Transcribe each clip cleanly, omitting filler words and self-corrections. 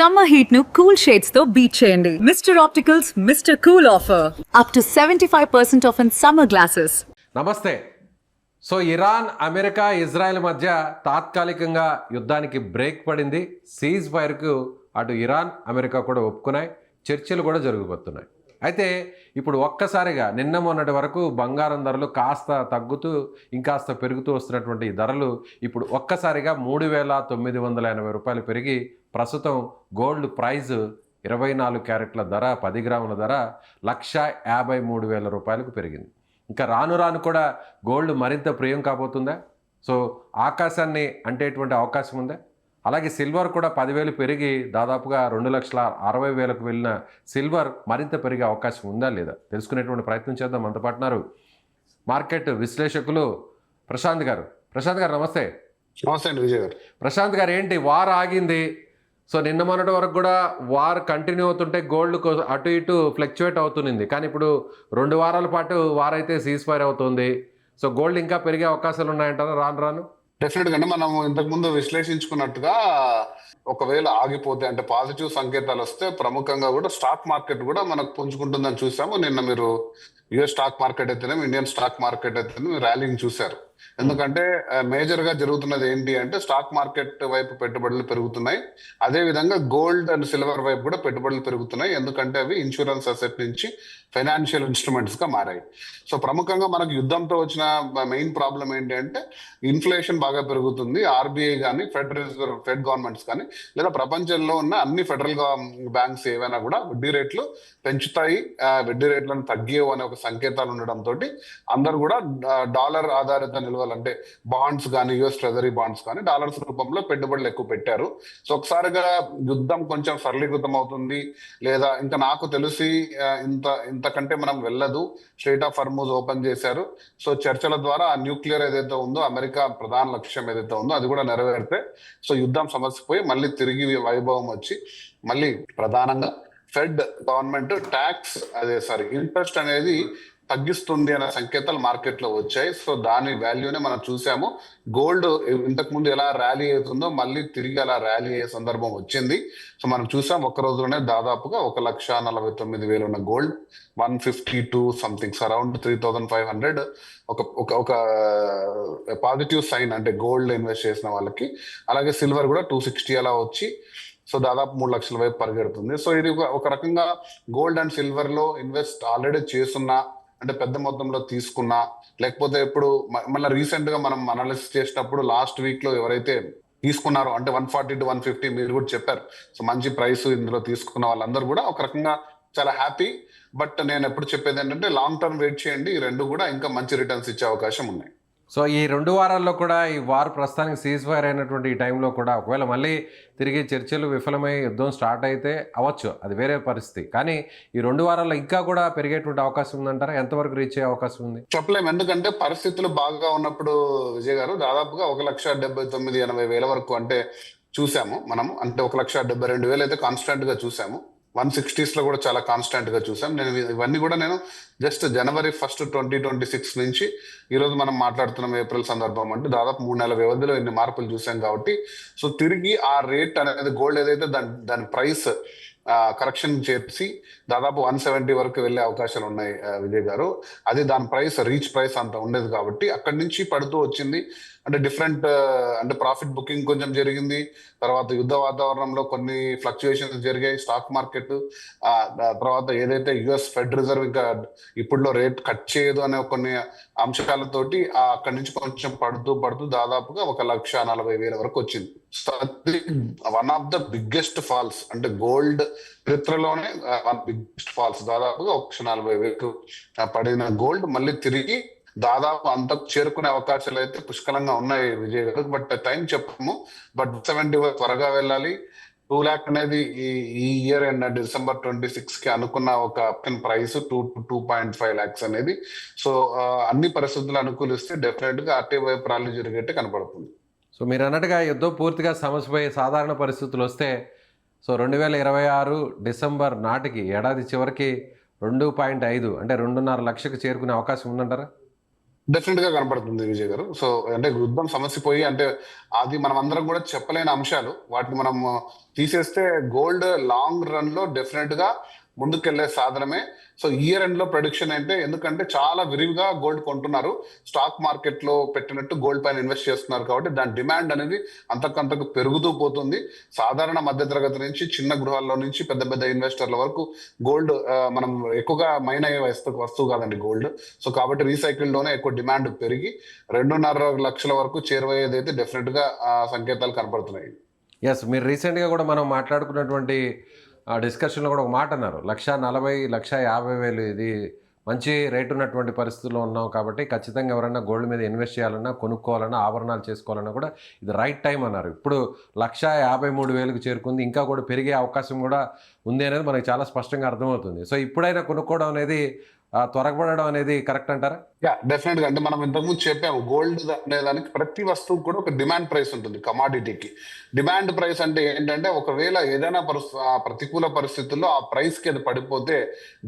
Summer heat ను cool shades తో beat చేయండి. Mister opticals mister cool offer up to 75% of in summer glasses. నమస్తే. So Iran, America, Israel మధ్య తాత్కాలికంగా యుద్ధానికి బ్రేక్ పడింది. సీజ్ ఫైర్కు అటు ఇరాన్, అమెరికా కూడా ఒప్పుకున్నాయి. చర్చలు కూడా జరగబోతున్నాయి. అయితే ఇప్పుడు ఒక్కసారిగా నిన్న మొన్నటి వరకు బంగారం ధరలు కాస్త తగ్గుతూ ఇంకాస్త పెరుగుతూ వస్తున్నటువంటి ధరలు ఇప్పుడు ఒక్కసారిగా 3,980 రూపాయలు పెరిగి ప్రస్తుతం గోల్డ్ ప్రైజ్ 24 క్యారెట్ల ధర 10 గ్రాముల ధర 1,53,000 రూపాయలకు పెరిగింది. ఇంకా రాను రాను కూడా గోల్డ్ మరింత ప్రియం కాబోతుందా? సో ఆకాశాన్ని అంటేటువంటి అవకాశం ఉందా? అలాగే సిల్వర్ కూడా 10,000 పెరిగి దాదాపుగా 2,60,000కు వెళ్ళిన సిల్వర్ మరింత పెరిగే అవకాశం ఉందా లేదా తెలుసుకునేటువంటి ప్రయత్నం చేద్దాం. మనతో పాటున్నారు మార్కెట్ విశ్లేషకులు ప్రశాంత్ గారు. ప్రశాంత్ గారు నమస్తే. నమస్తే అండి విజయ్ గారు. ప్రశాంత్ గారు, ఏంటి వార్ ఆగింది? సో నిన్న మొన్నటి వరకు కూడా వార్ కంటిన్యూ అవుతుంటే గోల్డ్ అటు ఇటు ఫ్లక్చువేట్ అవుతుంది. కానీ ఇప్పుడు 2 వారాల పాటు వార్ అయితే సీజ్ ఫైర్ అవుతుంది. సో గోల్డ్ ఇంకా పెరిగే అవకాశాలు ఉన్నాయంటారా రాను రాను? డెఫినెట్ గా మనం ఇంతకు ముందు విశ్లేషించుకున్నట్టుగా ఒకవేళ ఆగిపోతే అంటే పాజిటివ్ సంకేతాలు వస్తే ప్రముఖంగా కూడా స్టాక్ మార్కెట్ కూడా మనకు పుంజుకుంటుందని చూసాము. నిన్న మీరు యుఎస్ స్టాక్ మార్కెట్ అయితేనే, ఇండియన్ స్టాక్ మార్కెట్ అయితేనే ర్యాలీని చూశారు. ఎందుకంటే మేజర్ గా జరుగుతున్నది ఏంటి అంటే స్టాక్ మార్కెట్ వైపు పెట్టుబడులు పెరుగుతున్నాయి. అదే విధంగా గోల్డ్ అండ్ సిల్వర్ వైపు కూడా పెట్టుబడులు పెరుగుతున్నాయి. ఎందుకంటే అవి ఇన్సూరెన్స్ అసెట్ నుంచి ఫైనాన్షియల్ ఇన్స్ట్రుమెంట్స్ గా మారాయి. సో ప్రముఖంగా మనకు యుద్ధంతో వచ్చిన మెయిన్ ప్రాబ్లం ఏంటి అంటే ఇన్ఫ్లేషన్ బాగా పెరుగుతుంది. ఆర్బీఐ కానీ ఫెడ్ గవర్నమెంట్స్ కానీ లేదా ప్రపంచంలో ఉన్న అన్ని ఫెడరల్ బ్యాంక్స్ ఏవైనా కూడా వడ్డీ రేట్లు పెంచుతాయి, వడ్డీ రేట్లను తగ్గియవు అనే ఒక సంకేతాలు ఉండడంతో అందరు కూడా డాలర్ ఆధారిత నిల్వలు అంటే బాండ్స్ కానీ యుఎస్ ట్రెజరీ బాండ్స్ కానీ డాలర్స్ రూపంలో పెట్టుబడులు ఎక్కువ పెట్టారు. సో ఒకసారిగా యుద్ధం కొంచెం సరళీకృతం అవుతుంది లేదా ఇంకా నాకు తెలిసి ఇంతకంటే మనం వెళ్ళదు. స్ట్రెయిట్ ఆఫ్ హర్మూజ్ ఓపెన్ చేశారు. సో చర్చల ద్వారా ఆ న్యూక్లియర్ ఏదైతే ఉందో అమెరికా ప్రధాన లక్ష్యం ఏదైతే ఉందో అది కూడా నెరవేరితే సో యుద్ధం సమస్యపోయి మళ్ళీ తిరిగి వైభవం వచ్చి మళ్ళీ ప్రధానంగా ఫెడ్ గవర్నమెంట్ ట్యాక్స్ ఇంట్రెస్ట్ అనేది తగ్గిస్తుంది అనే సంకేతాలు మార్కెట్ లో వచ్చాయి. సో దాని వాల్యూనే మనం చూసాము. గోల్డ్ ఇంతకు ముందు ఎలా ర్యాలీ అవుతుందో మళ్ళీ తిరిగి అలా ర్యాలీ అయ్యే సందర్భం వచ్చింది. సో మనం చూసాం ఒక్క రోజులోనే దాదాపుగా 1,49,000 ఉన్న గోల్డ్ 152 సంథింగ్స్ అరౌండ్ 3,500 ఒక పాజిటివ్ సైన్ అంటే గోల్డ్ ఇన్వెస్ట్ చేసిన వాళ్ళకి. అలాగే సిల్వర్ కూడా 260 అలా వచ్చి సో దాదాపు 3 లక్షల వైపు పరిగెడుతుంది. సో ఇది ఒక రకంగా గోల్డ్ అండ్ సిల్వర్ లో ఇన్వెస్ట్ ఆల్రెడీ చేస్తున్నా అంటే పెద్ద మొత్తంలో తీసుకున్నా లేకపోతే ఇప్పుడు మళ్ళీ రీసెంట్ గా మనం అనాలిసిస్ చేసినప్పుడు లాస్ట్ వీక్ లో ఎవరైతే తీసుకున్నారో అంటే 140 to 150 మీరు కూడా చెప్పారు. సో మంచి ప్రైస్ ఇందులో తీసుకున్న వాళ్ళందరూ కూడా ఒక రకంగా చాలా హ్యాపీ. బట్ నేను ఎప్పుడు చెప్పేది ఏంటంటే లాంగ్ టర్మ్ వెయిట్ చేయండి. ఈ రెండు కూడా ఇంకా మంచి రిటర్న్స్ ఇచ్చే అవకాశం ఉన్నాయి. సో ఈ 2 వారాల్లో కూడా ఈ వార్ ప్రస్తుతానికి సీజ్ ఫైర్ అయినటువంటి ఈ టైంలో కూడా ఒకవేళ మళ్ళీ తిరిగి చర్చలు విఫలమై యుద్ధం స్టార్ట్ అయితే అవ్వచ్చు, అది వేరే పరిస్థితి. కానీ ఈ 2 వారాల్లో ఇంకా కూడా పెరిగేటువంటి అవకాశం ఉందంటారా? ఎంతవరకు రీచ్ అయ్యే అవకాశం ఉంది చెప్పలేము. ఎందుకంటే పరిస్థితులు బాగా ఉన్నప్పుడు విజయ్ గారు దాదాపుగా 1,79,80,000 వరకు అంటే చూసాము మనము. అంటే 1,72,000 అయితే కాన్స్టెంట్ గా చూసాము. 160s లో కూడా చాలా కాన్స్టెంట్ గా చూసాం. ఇవన్నీ కూడా నేను జస్ట్ జనవరి 1, 2026 నుంచి ఈరోజు మనం మాట్లాడుతున్నాం ఏప్రిల్ సందర్భం అంటే దాదాపు 3 నెలల వ్యవధిలో ఇన్ని మార్పులు చూసాం కాబట్టి సో తిరిగి ఆ రేట్ అనేది గోల్డ్ ఏదైతే దాని ప్రైస్ కరెక్షన్ చేసి దాదాపు 170 వరకు వెళ్ళే అవకాశాలు ఉన్నాయి విజయ్ గారు. అది దాని ప్రైస్ రీచ్ ప్రైస్ అంత ఉండేది కాబట్టి అక్కడి నుంచి పడుతూ వచ్చింది. అంటే డిఫరెంట్ అంటే ప్రాఫిట్ బుకింగ్ కొంచెం జరిగింది. తర్వాత యుద్ధ వాతావరణంలో కొన్ని ఫ్లక్చుయేషన్స్ జరిగాయి స్టాక్ మార్కెట్. తర్వాత ఏదైతే యుఎస్ ఫెడ్ రిజర్వ్ ఇంకా ఇప్పుడులో రేట్ కట్ చేయదు అనే కొన్ని అంశాలతోటి అక్కడి నుంచి కొంచెం పడుతూ దాదాపుగా 1,40,000 వరకు వచ్చింది. సో అది one of the biggest falls అంటే గోల్డ్ చరిత్రలోనే బిగ్గెస్ట్ ఫాల్స్. దాదాపుగా 1,40,000 పడిన గోల్డ్ మళ్ళీ తిరిగి దాదాపు అంతకు చేరుకునే అవకాశాలు అయితే పుష్కలంగా ఉన్నాయి విజయ్ గారు. బట్ టైం చెప్పము. బట్ 70 త్వరగా వెళ్ళాలి. 2 lakh అనేది ఈ ఇయర్ అండ్ December 26 కి అనుకున్న ఒక ప్రైస్ 2 to 2.5 lakhs అనేది. సో అన్ని పరిస్థితులు అనుకూలిస్తే డెఫినెట్ గా అటే వైపు ర్యాలీ జరిగేట్టు కనపడుతుంది. సో మీరు అన్నట్టుగా యుద్ధం పూర్తిగా సమస్యపోయే సాధారణ పరిస్థితులు వస్తే సో 2026 డిసెంబర్ నాటికి ఏడాది చివరికి 2.5 అంటే 2.5 లక్షకు చేరుకునే అవకాశం ఉందంటారా? డెఫినెట్ గా కనపడుతుంది విజయ్ గారు. సో అంటే యుద్ధం సమస్య పోయి అంటే అది మనం అందరం కూడా చెప్పలేని అంశాలు. వాటిని మనం తీసేస్తే గోల్డ్ లాంగ్ రన్ లో డెఫినెట్ గా ముందుకెళ్లే సాధనమే. సో ఇయర్ ఎండ్ లో ప్రొడిక్షన్ అంటే ఎందుకంటే చాలా విరివిగా గోల్డ్ కొంటున్నారు, స్టాక్ మార్కెట్ లో పెట్టినట్టు గోల్డ్ పైన ఇన్వెస్ట్ చేస్తున్నారు కాబట్టి దాని డిమాండ్ అనేది అంతకంతకు పెరుగుతూ పోతుంది. సాధారణ మధ్యతరగతి నుంచి చిన్న గృహాల్లో నుంచి పెద్ద పెద్ద ఇన్వెస్టర్ల వరకు గోల్డ్ మనం ఎక్కువగా మైన్ అయ్యే వస్తువు కాదండి గోల్డ్. సో కాబట్టి రీసైకిల్ లోనే ఎక్కువ డిమాండ్ పెరిగి 2.5 లక్షల వరకు చేరువయ్యేది అయితే డెఫినెట్ గా సంకేతాలు కనపడుతున్నాయి. ఎస్, మీరు రీసెంట్గా కూడా మనం మాట్లాడుకున్నటువంటి డిస్కషన్లో కూడా ఒక మాట అన్నారు, 1,40,000 1,50,000 ఇది మంచి రేటు ఉన్నటువంటి పరిస్థితుల్లో ఉన్నాం కాబట్టి ఖచ్చితంగా ఎవరైనా గోల్డ్ మీద ఇన్వెస్ట్ చేయాలన్నా, కొనుక్కోవాలన్నా, ఆభరణాలు చేసుకోవాలన్నా కూడా ఇది రైట్ టైం అన్నారు. ఇప్పుడు 1,53,000కు చేరుకుంది, ఇంకా కూడా పెరిగే అవకాశం కూడా ఉంది అనేది మనకి చాలా స్పష్టంగా అర్థమవుతుంది. సో ఇప్పుడైనా కొనుక్కోవడం అనేది త్వరపడడం అనేది కరెక్ట్ అంటారా? డెఫినెట్ గా అంటే మనం ఇంతకుముందు చెప్పాము గోల్డ్ అనే దానికి ప్రతి వస్తువు కూడా ఒక డిమాండ్ ప్రైస్ ఉంటుంది. కమాడిటీకి డిమాండ్ ప్రైస్ అంటే ఏంటంటే ఒకవేళ ఏదైనా ప్రతికూల పరిస్థితుల్లో ఆ ప్రైస్ కి అది పడిపోతే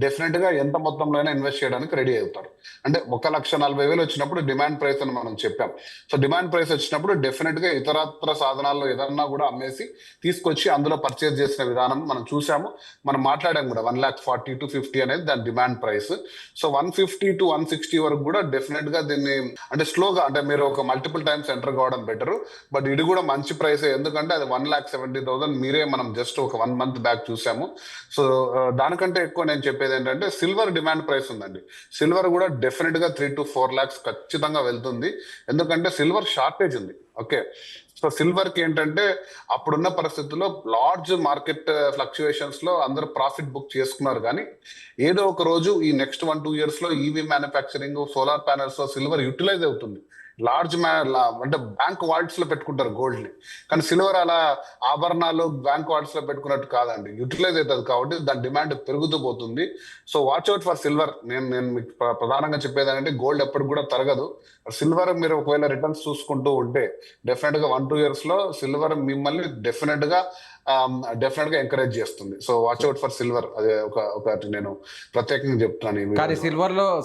డెఫినెట్ గా ఎంత మొత్తంలో అయినా ఇన్వెస్ట్ చేయడానికి రెడీ అవుతారు. అంటే 1,40,000 వచ్చినప్పుడు డిమాండ్ ప్రైస్ అని మనం చెప్పాం. సో డిమాండ్ ప్రైస్ వచ్చినప్పుడు డెఫినెట్ గా ఇతరత్ర సాధనాల్లో ఏదన్నా కూడా అమ్మేసి తీసుకొచ్చి అందులో పర్చేస్ చేసిన విధానం మనం చూసాము, మనం మాట్లాడాం కూడా. 1,40,000 to 50 అనేది దాని డిమాండ్ ప్రైస్. సో 150 to 160 వరకు కూడా డెఫినెట్ గా దీన్ని అంటే స్లోగా అంటే మీరు ఒక మల్టిపుల్ టైమ్స్ ఎంటర్ కావడం బెటర్. బట్ ఇది కూడా మంచి ప్రైస్, ఎందుకంటే అది 1,70,000 మీరే మనం జస్ట్ ఒక 1 month బ్యాక్ చూసాము. సో దానికంటే ఎక్కువ నేను చెప్పేది ఏంటంటే సిల్వర్ డిమాండ్ ప్రైస్ ఉందండి. సిల్వర్ కూడా డెఫినెట్ గా 3 to 4 lakhs ఖచ్చితంగా వెళ్తుంది, ఎందుకంటే సిల్వర్ షార్టేజ్ ఉంది. ఓకే, సో సిల్వర్ కి ఏంటంటే అప్పుడున్న పరిస్థితుల్లో లార్జ్ మార్కెట్ ఫ్లక్చుయేషన్స్ లో అందరూ ప్రాఫిట్ బుక్ చేసుకున్నారు, కానీ ఏదో ఒక రోజు ఈ నెక్స్ట్ 1-2 years లో ఈవీ మ్యానుఫ్యాక్చరింగ్, సోలార్ ప్యానల్స్ లో సిల్వర్ యూటిలైజ్ అవుతుంది. లార్జ్ అంటే బ్యాంక్ వాల్ట్స్ లో పెట్టుకుంటారు గోల్డ్ ని, కానీ సిల్వర్ అలా ఆభరణాలు బ్యాంక్ వాల్ట్స్ లో పెట్టుకున్నట్టు కాదండి, యూటిలైజ్ అవుతుంది కాబట్టి దాని డిమాండ్ పెరుగుతూ పోతుంది. So watch out for silver. నేను మీకు ప్రధానంగా చెప్పేది ఏంటంటే గోల్డ్ ఎప్పుడు కూడా తరగదు. సిల్వర్ మీరు ఒకవేళ రిటర్న్స్ చూసుకుంటూ ఉంటే డెఫినెట్ గా 1-2 years లో సిల్వర్ మిమ్మల్ని డెఫినెట్ గా ఎంకరేజ్ చేస్తుంది. So watch out for silver. అదే ఒకటి నేను ప్రత్యేకంగా చెప్తున్నాను. కానీ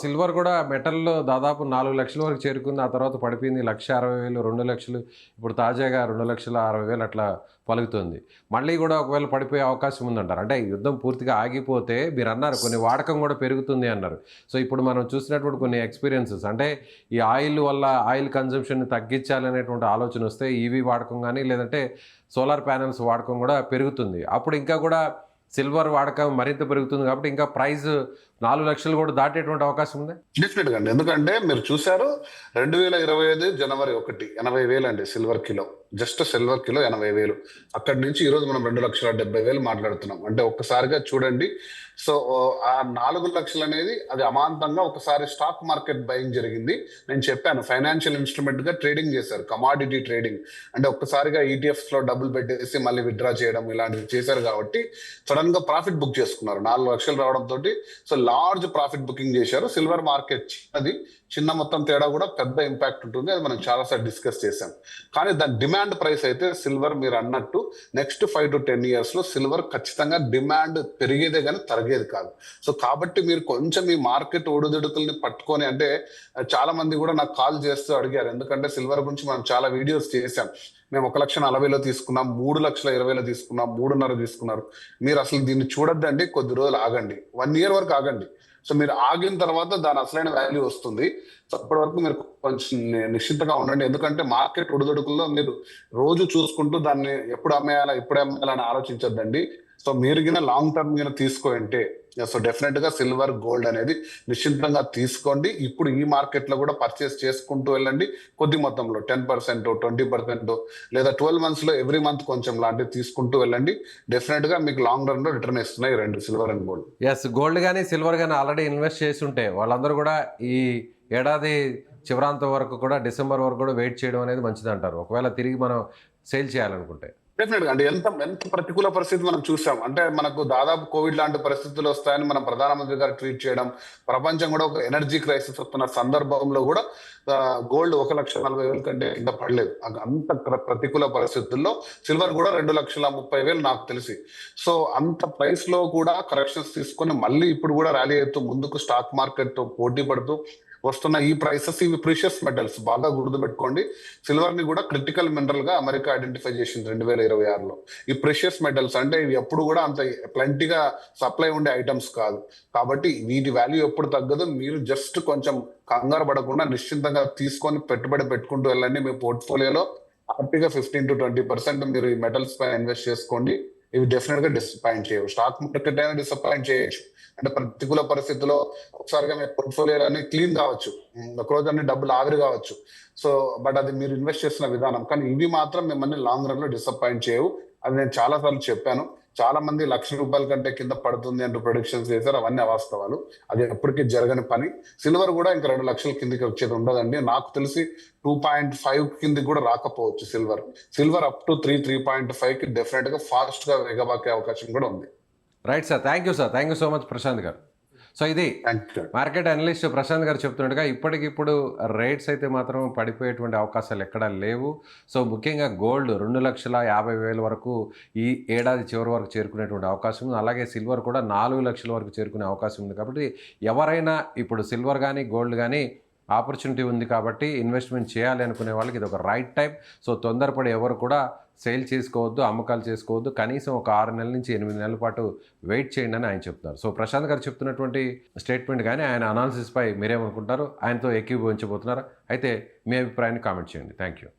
సిల్వర్ కూడా మెటల్లో దాదాపు 4 లక్షల వరకు చేరుకుంది, ఆ తర్వాత పడిపోయింది 1,60,000, 2 లక్షలు, ఇప్పుడు తాజాగా 2,60,000 అట్లా పలుకుతుంది. మళ్ళీ కూడా ఒకవేళ పడిపోయే అవకాశం ఉందంటారు. అంటే యుద్ధం పూర్తిగా ఆగిపోతే మీరు అన్నారు కొన్ని వాడకం కూడా పెరుగుతుంది అన్నారు. సో ఇప్పుడు మనం చూసినటువంటి కొన్ని ఎక్స్పీరియన్సెస్ అంటే ఈ ఆయిల్ వల్ల ఆయిల్ కన్జంప్షన్ తగ్గించాలనేటువంటి ఆలోచన వస్తే ఈవీ వాడకం కానీ లేదంటే సోలార్ ప్యానెల్స్ వాడకం కూడా పెరుగుతుంది. అప్పుడు ఇంకా కూడా సిల్వర్ వాడకం మరింత పెరుగుతుంది కాబట్టి ఇంకా ప్రైస్ 4 లక్షలు కూడా దాటేటువంటి అవకాశం ఉంది డెఫినెట్ గా అండి. ఎందుకంటే మీరు చూసారు 2025 జనవరి 1 80,000 అండి silver kilo. Just silver kilo 80,000. అక్కడి నుంచి ఈ రోజు మనం 2,70,000 మాట్లాడుతున్నాం. అంటే ఒక్కసారిగా చూడండి. సో ఆ 4 లక్షలు అనేది అది అమాంతంగా ఒకసారి స్టాక్ మార్కెట్ బయింగ్ జరిగింది. నేను చెప్పాను ఫైనాన్షియల్ ఇన్స్ట్రుమెంట్ గా ట్రేడింగ్ చేశారు, కమాడిటీ ట్రేడింగ్. అంటే ఒక్కసారిగా ఈటీఎఫ్స్ లో డబ్బులు పెట్టేసి మళ్ళీ విత్డ్రా చేయడం ఇలాంటివి చేశారు కాబట్టి సడన్ గా ప్రాఫిట్ బుక్ చేసుకున్నారు 4 లక్షలు రావడంతో. సో లార్జ్ ప్రాఫిట్ బుకింగ్ చేశారు. సిల్వర్ మార్కెట్ అది చిన్న మొత్తం తేడా కూడా పెద్ద ఇంపాక్ట్ ఉంటుంది, అది మనం చాలాసార్లు డిస్కస్ చేసాం. కానీ దాని డిమాండ్ ప్రైస్ అయితే సిల్వర్ మీరు అన్నట్టు నెక్స్ట్ 5 to 10 years లో సిల్వర్ ఖచ్చితంగా డిమాండ్ పెరిగేదే కానీ తరిగేది కాదు. సో కాబట్టి మీరు కొంచెం ఈ మార్కెట్ ఒడిదుడుకుల్ని పట్టుకొని అంటే చాలా మంది కూడా నాకు కాల్ చేస్తూ అడిగారు, ఎందుకంటే సిల్వర్ గురించి మనం చాలా వీడియోస్ చేసాం. మేము 1,40,000 తీసుకున్నాం, 3,20,000 తీసుకున్నాం, 3.5 తీసుకున్నారు. మీరు అసలు దీన్ని చూడొద్దండి, కొద్ది రోజులు ఆగండి, 1 year వరకు ఆగండి. సో మీరు ఆగిన తర్వాత దాని అసలైన వాల్యూ వస్తుంది. సో అప్పటి వరకు మీరు కొంచెం నిశ్చింతగా ఉండండి, ఎందుకంటే మార్కెట్ ఒడిదుడుకుల్లో మీరు రోజు చూసుకుంటూ దాన్ని ఎప్పుడు అమ్మేయాలా అని ఆలోచించొద్దండి. సో మీరు గిన లాంగ్ టర్మ్ గిన తీసుకోంటే సో డెఫినెట్ గా సిల్వర్ గోల్డ్ అనేది నిశ్చింతంగా తీసుకోండి. ఇప్పుడు ఈ మార్కెట్ లో కూడా పర్చేస్ చేసుకుంటూ వెళ్ళండి, కొద్ది మొత్తంలో 10%, 20% లేదా 12 months లో ఎవ్రీ మంత్ కొంచెం లాంటివి తీసుకుంటూ వెళ్ళండి. డెఫినెట్ గా మీకు లాంగ్ రన్ లో రిటర్న్ ఇస్తున్నాయి రెండు, silver and gold. Yes, gold కానీ సిల్వర్ కానీ ఆల్రెడీ ఇన్వెస్ట్ చేసి ఉంటే వాళ్ళందరూ కూడా ఈ ఏడాది చివరాంతం వరకు కూడా డిసెంబర్ వరకు కూడా వెయిట్ చేయడం అనేది మంచిది అంటారు, ఒకవేళ తిరిగి మనం సేల్ చేయాలనుకుంటే. డెఫినెట్ గా అంటే ఎంత ప్రతికూల పరిస్థితి మనం చూసాం. అంటే మనకు దాదాపు కోవిడ్ లాంటి పరిస్థితులు వస్తాయని మనం ప్రధానమంత్రి గారు ట్వీట్ చేయడం, ప్రపంచం కూడా ఒక ఎనర్జీ క్రైసిస్ వస్తున్న సందర్భంలో కూడా గోల్డ్ 1,40,000 కంటే కింద పడలేదు. అంత ప్రతికూల పరిస్థితుల్లో సిల్వర్ కూడా 2,30,000 నాకు తెలిసి. సో అంత ప్రైస్ లో కూడా కరెక్షన్స్ తీసుకొని మళ్ళీ ఇప్పుడు కూడా ర్యాలీ అవుతూ ముందుకు స్టాక్ మార్కెట్ తో పోటీ పడుతూ వస్తున్న ఈ ప్రైసెస్ ఇవి ప్రీషియస్ మెటల్స్, బాగా గుర్తుపెట్టుకోండి. సిల్వర్ ని కూడా క్రిటికల్ మినరల్ గా అమెరికా ఐడెంటిఫై చేసింది 2026లో. ఈ ప్రెషియస్ మెటల్స్ అంటే ఇవి ఎప్పుడు కూడా అంత ప్lentyగా సప్లై ఉండే ఐటమ్స్ కాదు. కాబట్టి వీటి వాల్యూ ఎప్పుడు తగ్గదు. మీరు జస్ట్ కొంచెం కంగారు పడకుండా నిశ్చింతంగా తీసుకొని పెట్టుబడి పెట్టుకుంటూ వెళ్ళండి. మీ పోర్ట్ఫోలియోలో హ్యాపీగా 15-20% మీరు ఈ మెటల్స్ పైన ఇన్వెస్ట్ చేసుకోండి. ఇవి డెఫినెట్ గా డిసప్పాయింట్ చేయవు. స్టాక్ మార్కెట్ అయినా డిసప్పాయింట్ చేయొచ్చు. అంటే ప్రతికూల పరిస్థితుల్లో ఒకసారిగా మీ పోర్ట్ఫోలియో అన్ని క్లీన్ కావచ్చు, ఒక రోజు అన్ని డబ్బులు ఆవిరి కావచ్చు. సో బట్ అది మీరు ఇన్వెస్ట్ చేసిన విధానం. కానీ ఇవి మాత్రం మిమ్మల్ని లాంగ్ రన్ లో డిసప్పాయింట్ చేయవు. అది నేను చాలా సార్లు చెప్పాను. చాలా మంది ₹1,00,000 కంటే కింద పడుతుంది అంటూ ప్రొడిక్షన్స్ చేశారు. అవన్నీ అవాస్తవాలు. అది ఎప్పటికీ జరగని పని. సిల్వర్ కూడా ఇంకా 2,00,000 కిందకి వచ్చేది ఉండదండి. నాకు తెలిసి 2.5 కిందకి కూడా రాకపోవచ్చు సిల్వర్. సిల్వర్ అప్ టు 3.5కి డెఫినెట్ గా ఫాస్ట్ గా వేగబాకే అవకాశం కూడా ఉంది. Right sir, thank you sir, thank you so much Prashanth garu. So ఇది thank you. Market analyst Prashanth garu చెప్తున్నట్టుగా ఇప్పటికిప్పుడు రేట్స్ అయితే మాత్రం పడిపోయేటువంటి అవకాశాలు ఎక్కడా లేవు. సో ముఖ్యంగా గోల్డ్ 2,50,000 వరకు ఈ ఏడాది చివరి వరకు చేరుకునేటువంటి అవకాశం ఉంది. అలాగే సిల్వర్ కూడా 4,00,000 వరకు చేరుకునే అవకాశం ఉంది. కాబట్టి ఎవరైనా ఇప్పుడు సిల్వర్ కానీ గోల్డ్ కానీ ఆపర్చునిటీ ఉంది కాబట్టి ఇన్వెస్ట్మెంట్ చేయాలి అనుకునే వాళ్ళకి ఇది ఒక రైట్ టైం. సో తొందరపడి ఎవరు కూడా సేల్ చేసుకోవద్దు, అమ్మకాలు చేసుకోవద్దు. కనీసం ఒక 6 నెలల నుంచి 8 నెలల పాటు వెయిట్ చేయండి అని ఆయన చెప్తున్నారు. సో ప్రశాంత్ గారు చెప్తున్నటువంటి స్టేట్మెంట్ కానీ ఆయన అనాలిసిస్పై మీరేమనుకుంటారు? ఆయనతో ఏకీభవించబోతున్నారా? అయితే మీ అభిప్రాయాన్ని కామెంట్ చేయండి. Thank you.